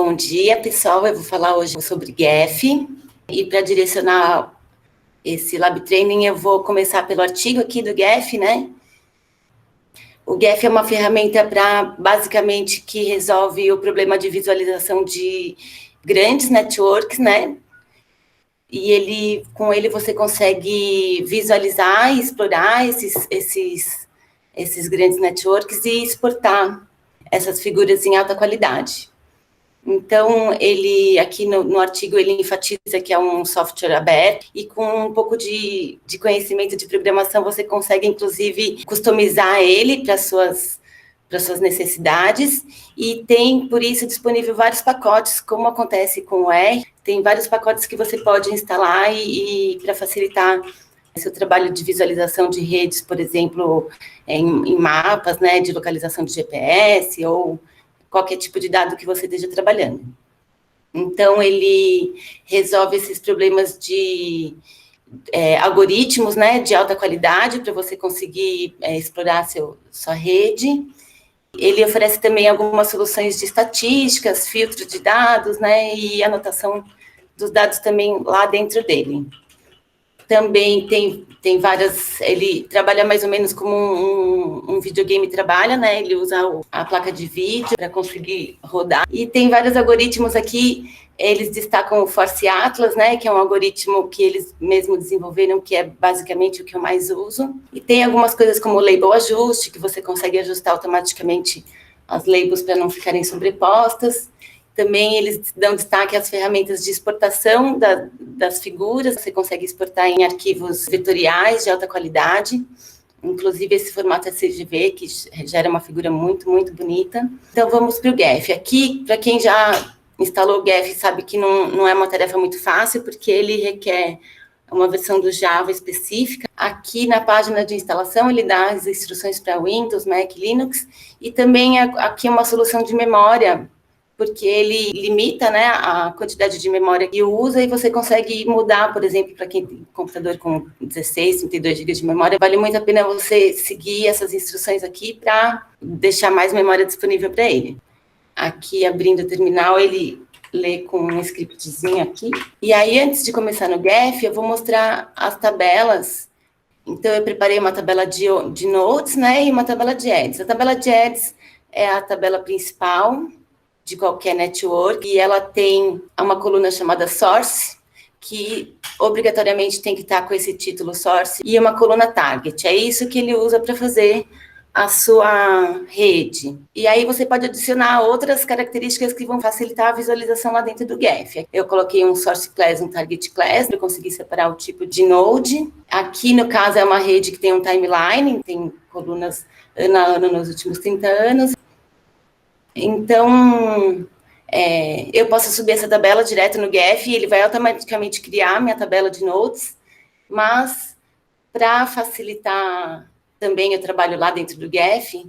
Bom dia, pessoal. Eu vou falar hoje sobre GEF. E para direcionar esse Lab Training, eu vou começar pelo artigo aqui do GEF, né? O GEF é uma ferramenta basicamente, que resolve o problema de visualização de grandes networks, né? E com ele você consegue visualizar e explorar esses grandes networks e exportar essas figuras em alta qualidade. Então, ele, aqui no artigo, ele enfatiza que é um software aberto e com um pouco de conhecimento de programação, você consegue, inclusive, customizar ele para suas necessidades e tem, por isso, disponível vários pacotes, como acontece com o R, tem vários pacotes que você pode instalar e para facilitar seu trabalho de visualização de redes, por exemplo, em mapas, né, de localização de GPS ou qualquer tipo de dado que você esteja trabalhando. Então, ele resolve esses problemas de algoritmos, né, de alta qualidade, para você conseguir explorar sua rede. Ele oferece também algumas soluções de estatísticas, filtro de dados, né, e anotação dos dados também lá dentro dele. Também tem várias, ele trabalha mais ou menos como um videogame trabalha, né? Ele usa a placa de vídeo para conseguir rodar. E tem vários algoritmos aqui, eles destacam o Force Atlas, né? Que é um algoritmo que eles mesmos desenvolveram, que é basicamente o que eu mais uso. E tem algumas coisas como o label ajuste, que você consegue ajustar automaticamente as labels para não ficarem sobrepostas. Também eles dão destaque às ferramentas de exportação das figuras. Você consegue exportar em arquivos vetoriais de alta qualidade, inclusive esse formato CGV, que gera uma figura muito, muito bonita. Então, vamos para o GEF. Aqui, para quem já instalou o GEF, sabe que não é uma tarefa muito fácil, porque ele requer uma versão do Java específica. Aqui na página de instalação, ele dá as instruções para Windows, Mac, Linux, e também aqui uma solução de memória, porque ele limita, né, a quantidade de memória que usa e você consegue mudar, por exemplo, para quem tem computador com 16, 32 GB de memória, vale muito a pena você seguir essas instruções aqui para deixar mais memória disponível para ele. Aqui, abrindo o terminal, ele lê com um scriptzinho aqui. E aí, antes de começar no GEF, eu vou mostrar as tabelas. Então, eu preparei uma tabela de nodes, né, e uma tabela de ads. A tabela de ads é a tabela principal de qualquer network, e ela tem uma coluna chamada source, que obrigatoriamente tem que estar com esse título source, e uma coluna target. É isso que ele usa para fazer a sua rede. E aí você pode adicionar outras características que vão facilitar a visualização lá dentro do GEF. Eu coloquei um source class, um target class, para conseguir separar o tipo de node. Aqui, no caso, é uma rede que tem um timeline, tem colunas ano a ano nos últimos 30 anos. Então, eu posso subir essa tabela direto no GEF e ele vai automaticamente criar minha tabela de nodes, mas para facilitar também o trabalho lá dentro do GEF,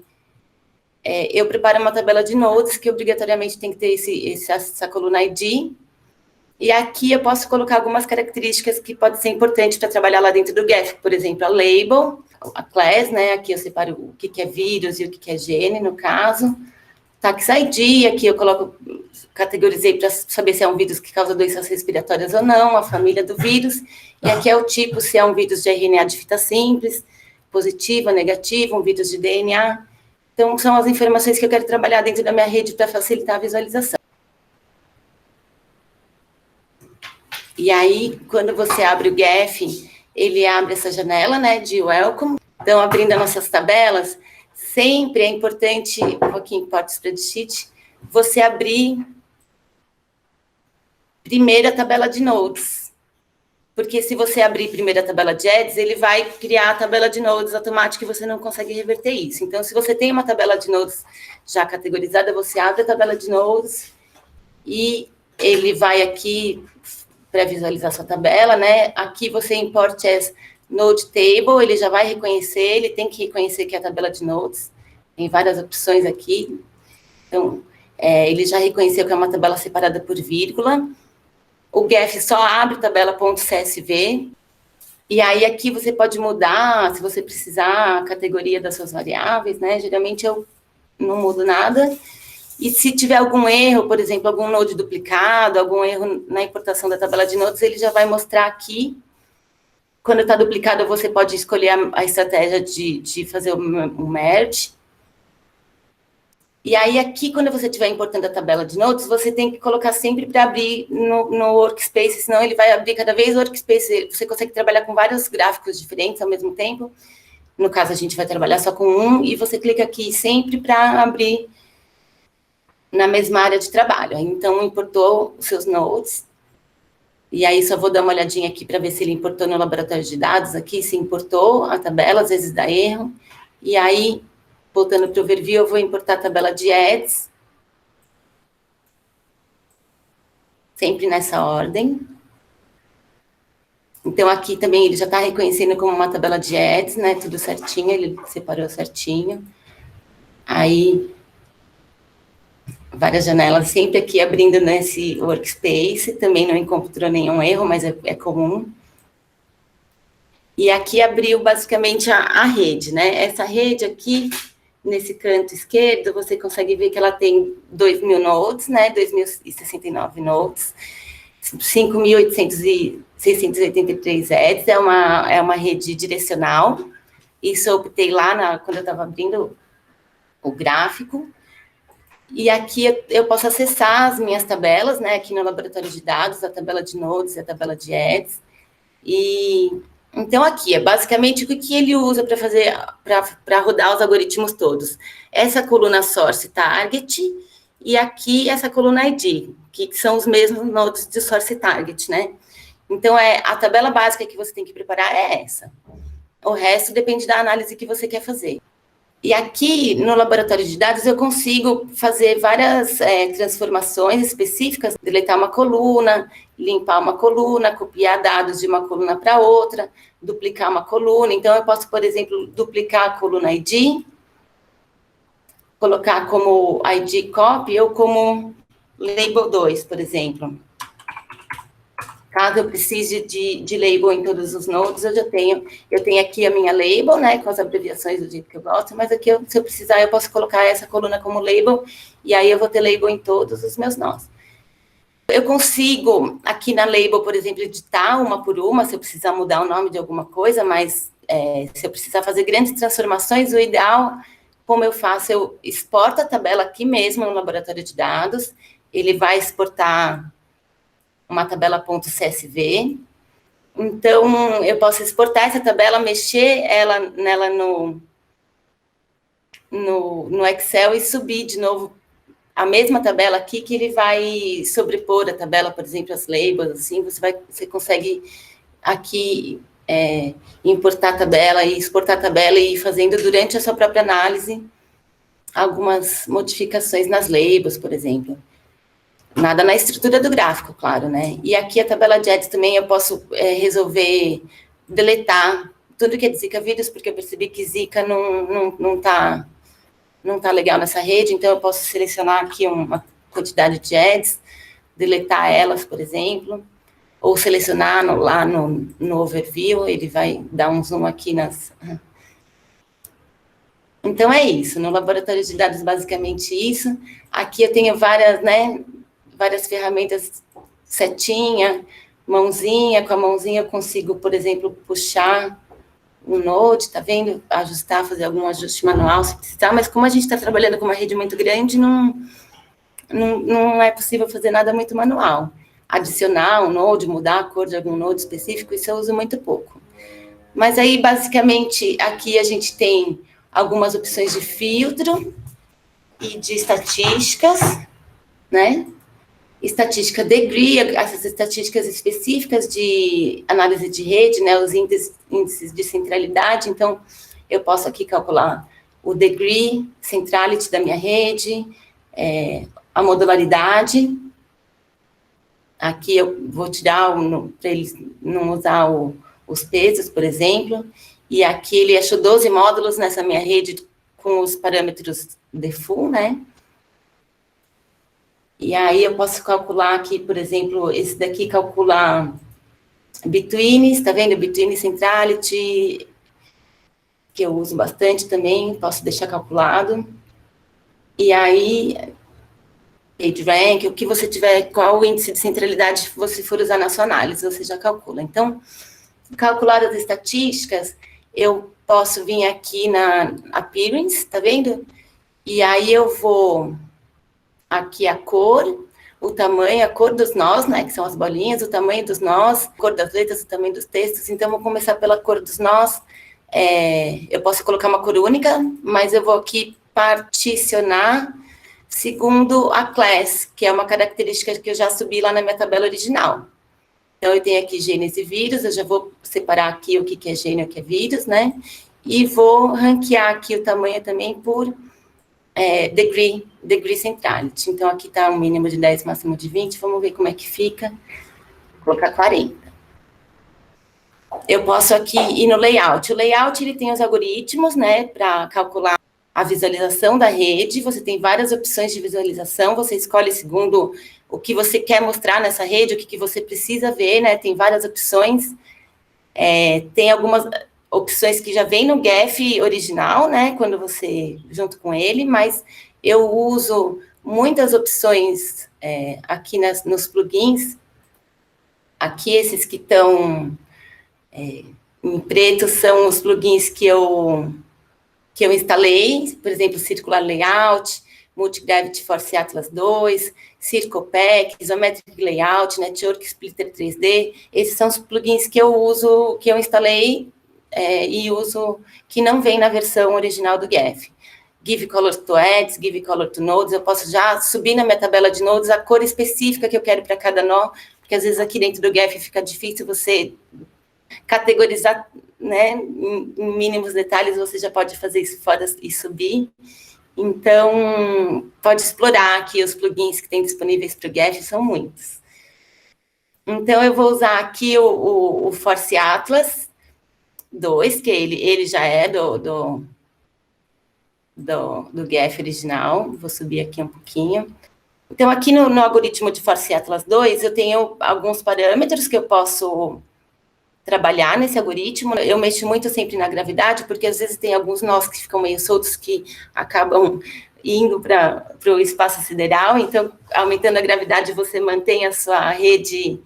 eu preparo uma tabela de nodes que obrigatoriamente tem que ter essa coluna ID, e aqui eu posso colocar algumas características que podem ser importantes para trabalhar lá dentro do GEF, por exemplo, a label, a class, né? Aqui eu separo o que é vírus e o que é gene, no caso. Tax ID, aqui eu categorizei para saber se é um vírus que causa doenças respiratórias ou não, a família do vírus, e aqui é o tipo, se é um vírus de RNA de fita simples, positivo, negativo, um vírus de DNA. Então, são as informações que eu quero trabalhar dentro da minha rede para facilitar a visualização. E aí, quando você abre o GEF, ele abre essa janela, né, de welcome. Então, abrindo as nossas tabelas, sempre é importante, um pouquinho importa o spreadsheet, você abrir primeiro a tabela de nodes. Porque se você abrir primeiro a tabela de ads, ele vai criar a tabela de nodes automática e você não consegue reverter isso. Então, se você tem uma tabela de nodes já categorizada, você abre a tabela de nodes e ele vai aqui para visualizar sua tabela, né? Aqui você importa as Node Table, ele já vai reconhecer, ele tem que reconhecer que é a tabela de nodes, tem várias opções aqui. Então, ele já reconheceu que é uma tabela separada por vírgula. O GEF só abre tabela.csv, e aí aqui você pode mudar, se você precisar, a categoria das suas variáveis, né? Geralmente eu não mudo nada. E se tiver algum erro, por exemplo, algum node duplicado, algum erro na importação da tabela de nodes, ele já vai mostrar aqui. Quando está duplicado, você pode escolher a estratégia de fazer o merge. E aí, aqui, quando você estiver importando a tabela de nodes, você tem que colocar sempre para abrir no Workspace, senão ele vai abrir cada vez o Workspace. Você consegue trabalhar com vários gráficos diferentes ao mesmo tempo. No caso, a gente vai trabalhar só com um, e você clica aqui sempre para abrir na mesma área de trabalho. Então, importou os seus nodes. E aí, só vou dar uma olhadinha aqui para ver se ele importou no laboratório de dados aqui, se importou a tabela, às vezes dá erro. E aí, voltando para o overview, eu vou importar a tabela de ads. Sempre nessa ordem. Então, aqui também ele já está reconhecendo como uma tabela de ads, né? Tudo certinho, ele separou certinho. Aí, várias janelas sempre aqui abrindo nesse workspace. Também não encontrou nenhum erro, mas é comum. E aqui abriu basicamente a rede, né? Essa rede aqui, nesse canto esquerdo, você consegue ver que ela tem 2.000 nodes, né? 2.069 nodes. 5.683 ads, é uma rede direcional. Isso eu optei lá quando eu estava abrindo o gráfico. E aqui eu posso acessar as minhas tabelas, né? Aqui no laboratório de dados, a tabela de nodes e a tabela de ads. E então aqui é basicamente o que ele usa para fazer, para rodar os algoritmos todos. Essa coluna source target e aqui essa coluna ID, que são os mesmos nodes de source target, né? Então, a tabela básica que você tem que preparar é essa. O resto depende da análise que você quer fazer. E aqui, no laboratório de dados, eu consigo fazer várias transformações específicas, deletar uma coluna, limpar uma coluna, copiar dados de uma coluna para outra, duplicar uma coluna. Então, eu posso, por exemplo, duplicar a coluna ID, colocar como ID copy ou como label 2, por exemplo. Caso eu precise de label em todos os nodes, eu tenho aqui a minha label, né, com as abreviações do jeito que eu gosto, mas aqui, se eu precisar, eu posso colocar essa coluna como label, e aí eu vou ter label em todos os meus nós. Eu consigo, aqui na label, por exemplo, editar uma por uma, se eu precisar mudar o nome de alguma coisa, mas se eu precisar fazer grandes transformações, o ideal, como eu faço, eu exporto a tabela aqui mesmo no laboratório de dados, ele vai exportar uma tabela .csv, então eu posso exportar essa tabela, mexer nela no Excel e subir de novo a mesma tabela aqui, que ele vai sobrepor a tabela, por exemplo, as labels, assim, você consegue aqui importar a tabela e exportar a tabela e ir fazendo durante a sua própria análise algumas modificações nas labels, por exemplo. Nada na estrutura do gráfico, claro, né? E aqui a tabela de ads também eu posso resolver deletar tudo que é de Zika vírus, porque eu percebi que Zika não tá legal nessa rede, então eu posso selecionar aqui uma quantidade de ads, deletar elas, por exemplo, ou selecionar lá no overview, ele vai dar um zoom aqui nas... Então, é isso. No laboratório de dados, basicamente isso. Aqui eu tenho várias ferramentas, setinha, mãozinha. Com a mãozinha eu consigo, por exemplo, puxar um node, tá vendo? Ajustar, fazer algum ajuste manual, se precisar. Mas como a gente está trabalhando com uma rede muito grande, não é possível fazer nada muito manual. Adicionar um node, mudar a cor de algum node específico, isso eu uso muito pouco. Mas aí, basicamente, aqui a gente tem algumas opções de filtro e de estatísticas, né? Estatística degree, essas estatísticas específicas de análise de rede, né? Os índices de centralidade. Então, eu posso aqui calcular o degree, centrality da minha rede, a modularidade. Aqui eu vou tirar, para eles não usar os pesos, por exemplo. E aqui ele achou 12 módulos nessa minha rede com os parâmetros default, né? E aí eu posso calcular aqui, por exemplo, esse daqui calcula betweens, tá vendo? Between centrality, que eu uso bastante também, posso deixar calculado. E aí, PageRank, o que você tiver, qual o índice de centralidade que você for usar na sua análise, você já calcula. Então, calculadas as estatísticas, eu posso vir aqui na Appearance, tá vendo? E aí eu vou aqui a cor, o tamanho, a cor dos nós, né, que são as bolinhas, o tamanho dos nós, a cor das letras, o tamanho dos textos. Então, vou começar pela cor dos nós. Eu posso colocar uma cor única, mas eu vou aqui particionar segundo a class, que é uma característica que eu já subi lá na minha tabela original. Então, eu tenho aqui genes e vírus, eu já vou separar aqui o que é gene e o que é vírus, né? E vou ranquear aqui o tamanho também por degree centrality. Então, aqui está um mínimo de 10, máximo de 20, vamos ver como é que fica. Vou colocar 40. Eu posso aqui ir no layout. O layout, ele tem os algoritmos, né, para calcular a visualização da rede. Você tem várias opções de visualização, você escolhe segundo o que você quer mostrar nessa rede, o que você precisa ver, né, tem várias opções. Tem algumas opções que já vem no GEF original, né, quando você, junto com ele, mas eu uso muitas opções aqui nos plugins. Aqui, esses que estão em preto são os plugins que eu instalei, por exemplo, Circular Layout, Multi-Gravity Force Atlas 2, CirclePack, Isometric Layout, Network Splitter 3D. Esses são os plugins que eu uso, que eu instalei e uso, que não vem na versão original do GEF. Give Color to Ads, Give Color to Nodes, eu posso já subir na minha tabela de nodes a cor específica que eu quero para cada nó, porque às vezes aqui dentro do GEF fica difícil você categorizar, né, em mínimos detalhes, você já pode fazer isso fora e subir. Então, pode explorar aqui os plugins que tem disponíveis para o GEF, são muitos. Então, eu vou usar aqui o Force Atlas 2, que ele já é do GEF original. Vou subir aqui um pouquinho. Então, aqui no algoritmo de Force Atlas 2, eu tenho alguns parâmetros que eu posso trabalhar nesse algoritmo. Eu mexo muito sempre na gravidade, porque às vezes tem alguns nós que ficam meio soltos, que acabam indo para o espaço sideral. Então, aumentando a gravidade, você mantém a sua rede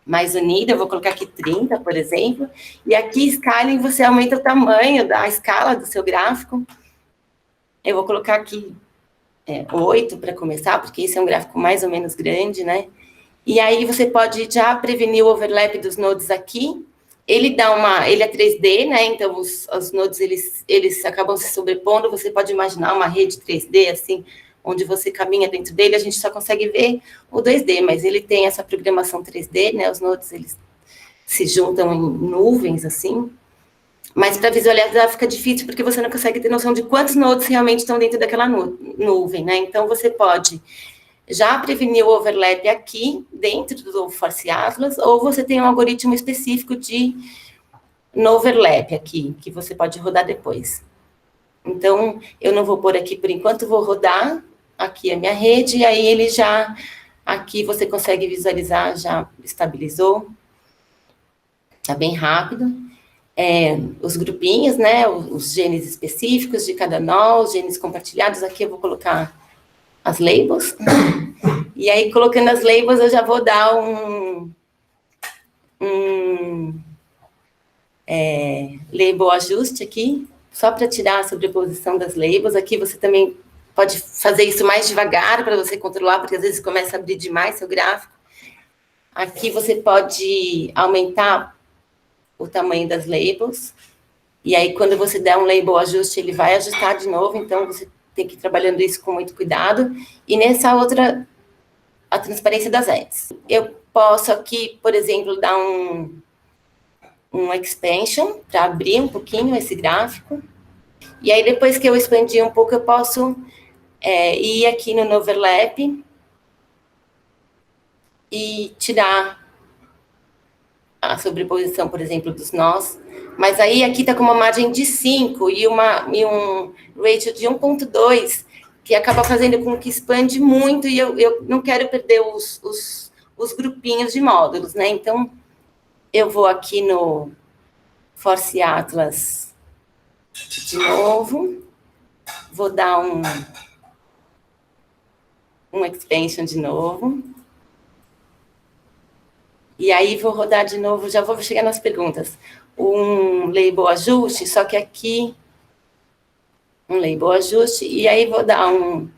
mais unida. Eu vou colocar aqui 30, por exemplo. E aqui, scaling, você aumenta o tamanho da escala do seu gráfico. Eu vou colocar aqui 8 para começar, porque esse é um gráfico mais ou menos grande, né? E aí você pode já prevenir o overlap dos nodes aqui. Ele é 3D, né? Então os nodes eles acabam se sobrepondo. Você pode imaginar uma rede 3D assim, onde você caminha dentro dele. A gente só consegue ver o 2D, mas ele tem essa programação 3D, né? Os nodes eles se juntam em nuvens assim. Mas para visualizar fica difícil, porque você não consegue ter noção de quantos nodes realmente estão dentro daquela nuvem, né? Então você pode já prevenir o overlap aqui, dentro do Force Atlas, ou você tem um algoritmo específico no overlap aqui, que você pode rodar depois. Então, eu não vou pôr aqui por enquanto, vou rodar aqui a minha rede, e aí ele já, aqui você consegue visualizar, já estabilizou, tá bem rápido. Os grupinhos, né, os genes específicos de cada nó, os genes compartilhados, aqui eu vou colocar as labels. E aí, colocando as labels, eu já vou dar label ajuste aqui, só para tirar a sobreposição das labels. Aqui você também pode fazer isso mais devagar, para você controlar, porque às vezes começa a abrir demais seu gráfico. Aqui você pode aumentar o tamanho das labels, e aí quando você der um label ajuste, ele vai ajustar de novo, então você tem que ir trabalhando isso com muito cuidado. E nessa outra, a transparência das ads. Eu posso aqui, por exemplo, dar um expansion, para abrir um pouquinho esse gráfico. E aí, depois que eu expandir um pouco, eu posso ir aqui no overlap e tirar a sobreposição, por exemplo, dos nós. Mas aí, aqui está com uma margem de 5 e um ratio de 1.2, que acaba fazendo com que expande muito, e eu não quero perder os grupinhos de módulos, né? Então, eu vou aqui no Force Atlas de novo, vou dar um expansion de novo. E aí vou rodar de novo, já vou chegar nas perguntas. Um label ajuste, só que aqui um label ajuste, e aí vou dar um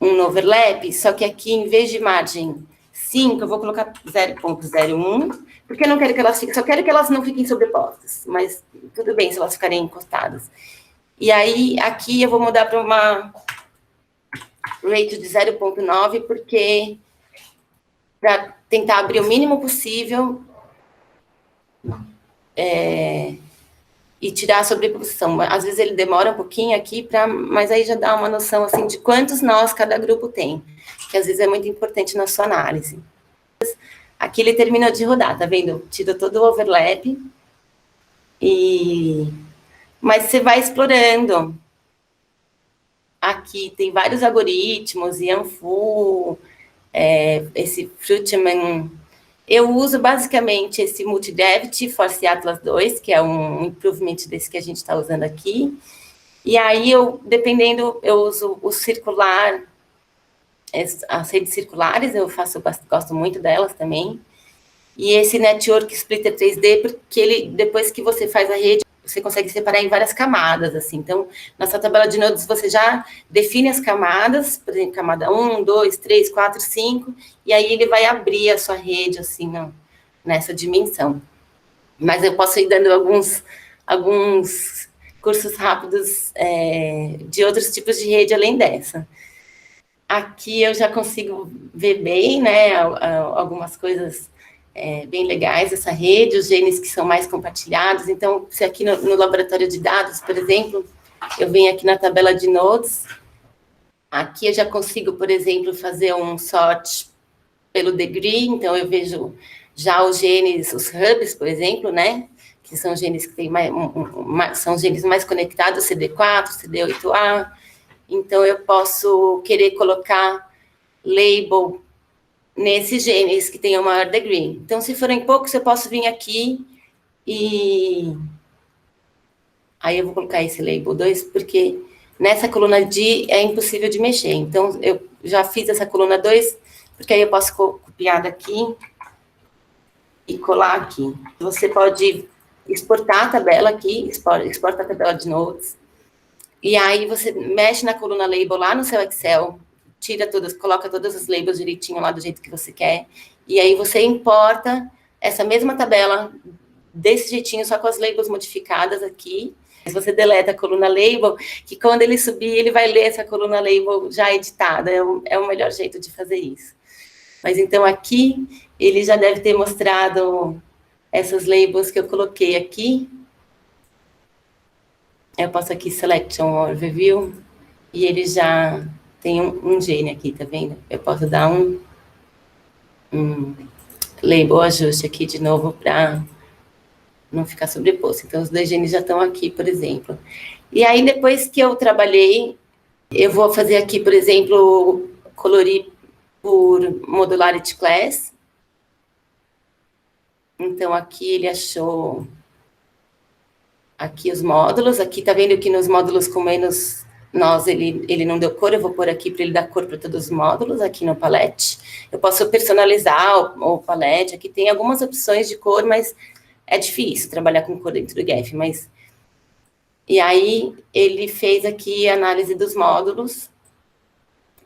overlap, só que aqui, em vez de margem 5, eu vou colocar 0,01, porque eu não quero que elas fiquem, só quero que elas não fiquem sobrepostas, mas tudo bem se elas ficarem encostadas. E aí, aqui eu vou mudar para uma rate de 0,9, porque para tentar abrir o mínimo possível e tirar a sobreposição. Às vezes ele demora um pouquinho aqui, mas aí já dá uma noção assim, de quantos nós cada grupo tem, que às vezes é muito importante na sua análise. Aqui ele terminou de rodar, tá vendo? Tira todo o overlap. Mas você vai explorando. Aqui tem vários algoritmos, Yanfu, esse Fruitman. Eu uso basicamente esse Multidevit Force Atlas 2, que é um improvement desse que a gente está usando aqui. E aí, dependendo, eu uso o circular, as redes circulares, gosto muito delas também. E esse Network Splitter 3D, porque depois que você faz a rede, você consegue separar em várias camadas, assim. Então, na sua tabela de nodes, você já define as camadas, por exemplo, camada 1, 2, 3, 4, 5, e aí ele vai abrir a sua rede, assim, nessa dimensão. Mas eu posso ir dando alguns cursos rápidos de outros tipos de rede além dessa. Aqui eu já consigo ver bem, né, algumas coisas bem legais dessa rede, os genes que são mais compartilhados. Então, se aqui no laboratório de dados, por exemplo, eu venho aqui na tabela de nodes, aqui eu já consigo, por exemplo, fazer um sort pelo degree, então eu vejo já os genes, os hubs, por exemplo, né, que são genes que têm são genes mais conectados, CD4, CD8A. Então, eu posso querer colocar label nesses genes que têm o maior degree. Então, se forem poucos, eu posso vir aqui e... Aí eu vou colocar esse label 2, porque nessa coluna D é impossível de mexer. Então, eu já fiz essa coluna 2, porque aí eu posso copiar daqui e colar aqui. Você pode exportar a tabela aqui, exporta a tabela de nodes, e aí você mexe na coluna label lá no seu Excel, coloca todas as labels direitinho lá do jeito que você quer, e aí você importa essa mesma tabela desse jeitinho, só com as labels modificadas aqui. Você deleta a coluna label, que quando ele subir, ele vai ler essa coluna label já editada. É o melhor jeito de fazer isso. Mas então aqui, ele já deve ter mostrado essas labels que eu coloquei aqui. Eu posso aqui Selection or Review, e ele já tem um gene aqui, tá vendo? Eu posso dar um label ajuste aqui de novo para não ficar sobreposto. Então, os dois genes já estão aqui, por exemplo. E aí, depois que eu trabalhei, eu vou fazer aqui, por exemplo, colorir por Modularity Class. Então, aqui ele achou aqui os módulos. Aqui, tá vendo que nos módulos com menos nós, ele não deu cor. Eu vou pôr aqui para ele dar cor para todos os módulos, aqui no palette. Eu posso personalizar o palette. Aqui tem algumas opções de cor, mas é difícil trabalhar com cor dentro do GEF, mas... E aí, ele fez aqui a análise dos módulos,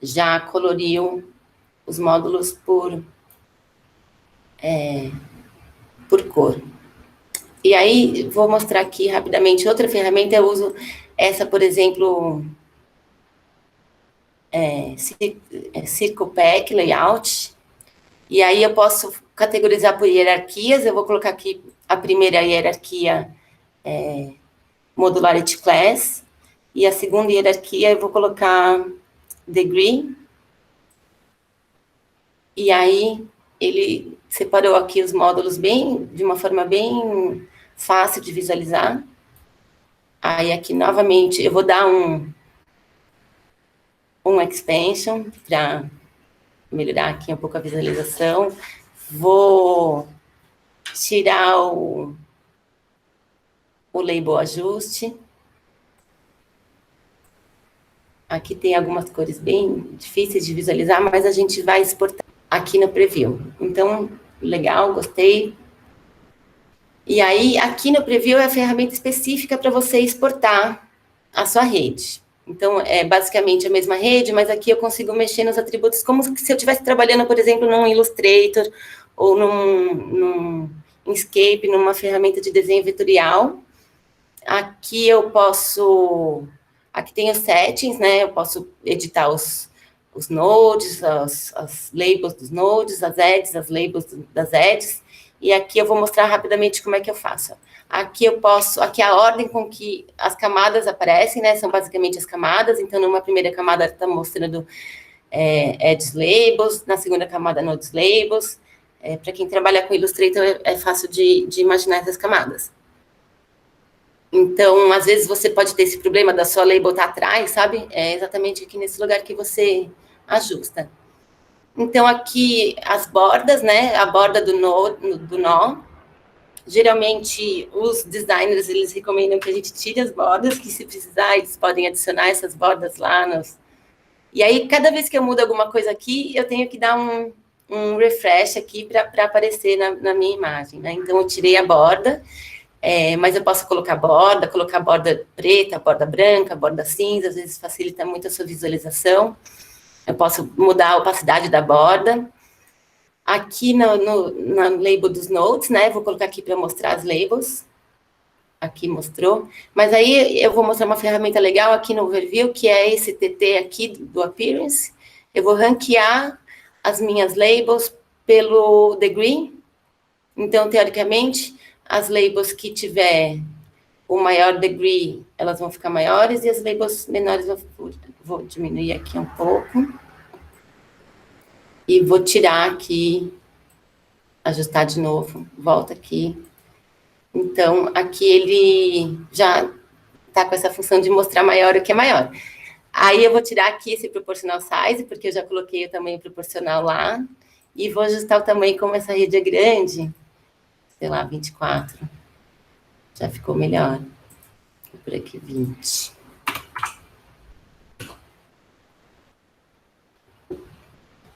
já coloriu os módulos por cor. E aí, vou mostrar aqui rapidamente outra ferramenta. Eu uso essa, por exemplo, Circle Pack Layout. E aí, eu posso categorizar por hierarquias. Eu vou colocar aqui a primeira hierarquia, Modularity Class, e a segunda hierarquia eu vou colocar Degree, e aí ele separou aqui os módulos de uma forma bem fácil de visualizar. Aí aqui, novamente, eu vou dar um expansion para melhorar aqui um pouco a visualização. Vou tirar o label ajuste. Aqui tem algumas cores bem difíceis de visualizar, mas a gente vai exportar aqui no Preview. Então, legal, gostei. E aí, aqui no Preview é a ferramenta específica para você exportar a sua rede. Então, é basicamente a mesma rede, mas aqui eu consigo mexer nos atributos como se eu estivesse trabalhando, por exemplo, num Illustrator ou num Inkscape, numa ferramenta de desenho vetorial. Aqui eu posso... Aqui tem os settings, né? Eu posso editar os nodes, as labels dos nodes, as ads, as labels das ads. E aqui eu vou mostrar rapidamente como é que eu faço. Aqui eu posso... Aqui a ordem com que as camadas aparecem, né? São basicamente as camadas. Então, numa primeira camada está mostrando ads labels, na segunda camada nodes labels. Para quem trabalha com Illustrator, é fácil de imaginar essas camadas. Então, às vezes você pode ter esse problema da sua label estar atrás, sabe? É exatamente aqui nesse lugar que você ajusta. Então, aqui as bordas, né? A borda do nó. Geralmente, os designers, eles recomendam que a gente tire as bordas, que se precisar, eles podem adicionar essas bordas lá. E aí, cada vez que eu mudo alguma coisa aqui, eu tenho que dar um refresh aqui para aparecer na minha imagem, né? Então, eu tirei a borda. Mas eu posso colocar borda preta, borda branca, borda cinza, às vezes facilita muito a sua visualização. Eu posso mudar a opacidade da borda. Aqui na label dos nodes, né, vou colocar aqui para mostrar as labels. Aqui mostrou. Mas aí eu vou mostrar uma ferramenta legal aqui no Overview, que é esse TT aqui do Appearance. Eu vou ranquear as minhas labels pelo degree. Então, teoricamente, as labels que tiver o maior degree, elas vão ficar maiores, e as labels menores, vou diminuir aqui um pouco. E vou tirar aqui, ajustar de novo, volta aqui. Então, aqui ele já está com essa função de mostrar maior o que é maior. Aí eu vou tirar aqui esse proportional size, porque eu já coloquei o tamanho proporcional lá, e vou ajustar o tamanho, como essa rede é grande, sei lá, 24. Já ficou melhor. Vou por aqui, 20.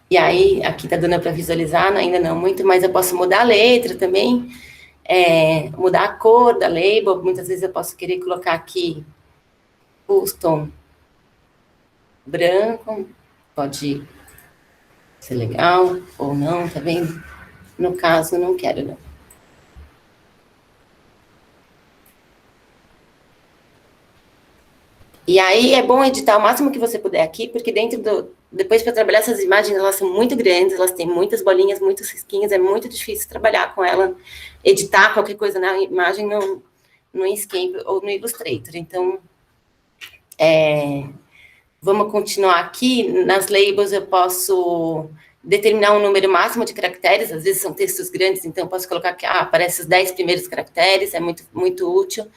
E aí, aqui tá dando para visualizar, ainda não muito, mas eu posso mudar a letra também, mudar a cor da label. Muitas vezes eu posso querer colocar aqui custom branco, pode ser legal ou não, tá vendo? No caso, não quero, não. E aí é bom editar o máximo que você puder aqui, porque depois para trabalhar essas imagens, elas são muito grandes, elas têm muitas bolinhas, muitos risquinhos, é muito difícil trabalhar com ela, editar qualquer coisa na imagem no Inkscape ou no Illustrator. Então, vamos continuar aqui. Nas labels eu posso determinar um número máximo de caracteres, às vezes são textos grandes, então eu posso colocar aqui, aparece os 10 primeiros caracteres, é muito, muito útil.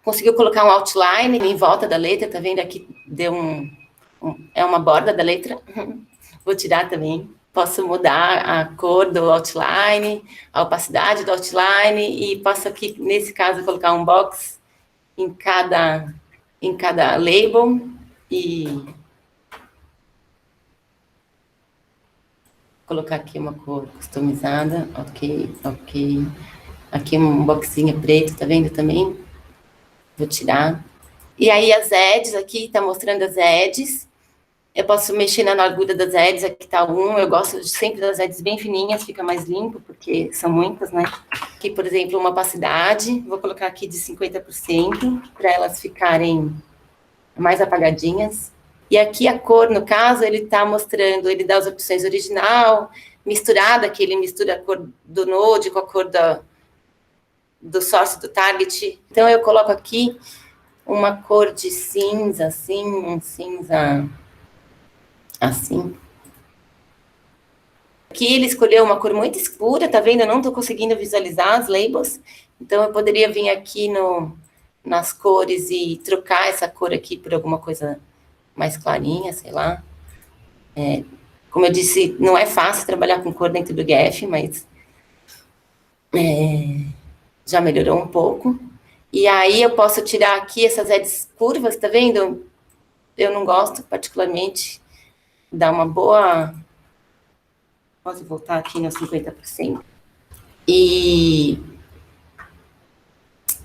Conseguiu colocar um outline em volta da letra, tá vendo? Aqui deu é uma borda da letra. Vou tirar também. Posso mudar a cor do outline, a opacidade do outline, e posso aqui, nesse caso, colocar um box em cada label, e colocar aqui uma cor customizada. Ok. Aqui um boxinho preto, tá vendo também? Vou tirar. E aí as ads, aqui está mostrando as ads. Eu posso mexer na largura das ads, aqui está 1. Eu gosto sempre das ads bem fininhas, fica mais limpo, porque são muitas, né? Aqui, por exemplo, uma opacidade. Vou colocar aqui de 50%, para elas ficarem mais apagadinhas. E aqui a cor, no caso, ele está mostrando, ele dá as opções original, misturada, que ele mistura a cor do node com a cor do source do target. Então, eu coloco aqui uma cor de cinza, assim, um cinza assim. Aqui ele escolheu uma cor muito escura, tá vendo? Eu não tô conseguindo visualizar as labels, então eu poderia vir aqui nas cores e trocar essa cor aqui por alguma coisa mais clarinha, sei lá. Como eu disse, não é fácil trabalhar com cor dentro do GEF, mas já melhorou um pouco. E aí eu posso tirar aqui essas edges curvas, tá vendo? eu não gosto particularmente, dá uma boa... Posso voltar aqui no 50%. E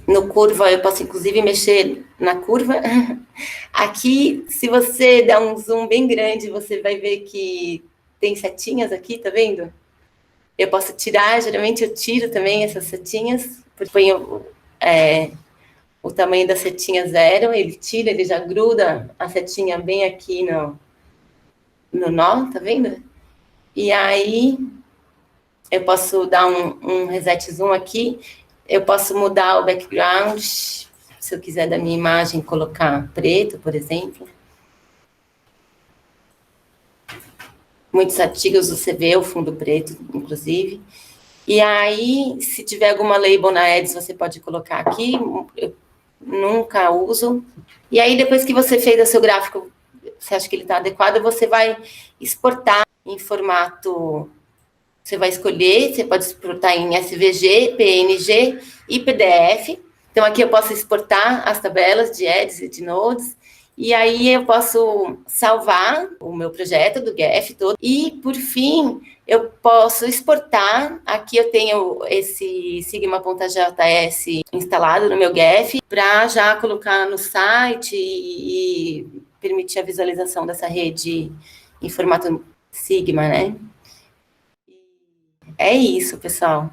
no curva, eu posso inclusive mexer na curva. Aqui, se você der um zoom bem grande, você vai ver que tem setinhas aqui, tá vendo? Eu posso tirar, geralmente eu tiro também essas setinhas, porque ponho o tamanho da setinha 0, ele tira, ele já gruda a setinha bem aqui no nó, tá vendo? E aí eu posso dar um reset zoom aqui, eu posso mudar o background, se eu quiser da minha imagem colocar preto, por exemplo. Muitos artigos você vê o fundo preto, inclusive. E aí, se tiver alguma label na Ads, você pode colocar aqui. Eu nunca uso. E aí, depois que você fez o seu gráfico, você acha que ele está adequado, você vai exportar em formato... Você vai escolher, você pode exportar em SVG, PNG e PDF. Então, aqui eu posso exportar as tabelas de Ads e de Nodes. E aí eu posso salvar o meu projeto do GEF todo. E, por fim, eu posso exportar. Aqui eu tenho esse Sigma.js instalado no meu GEF para já colocar no site e permitir a visualização dessa rede em formato Sigma, né? É isso, pessoal.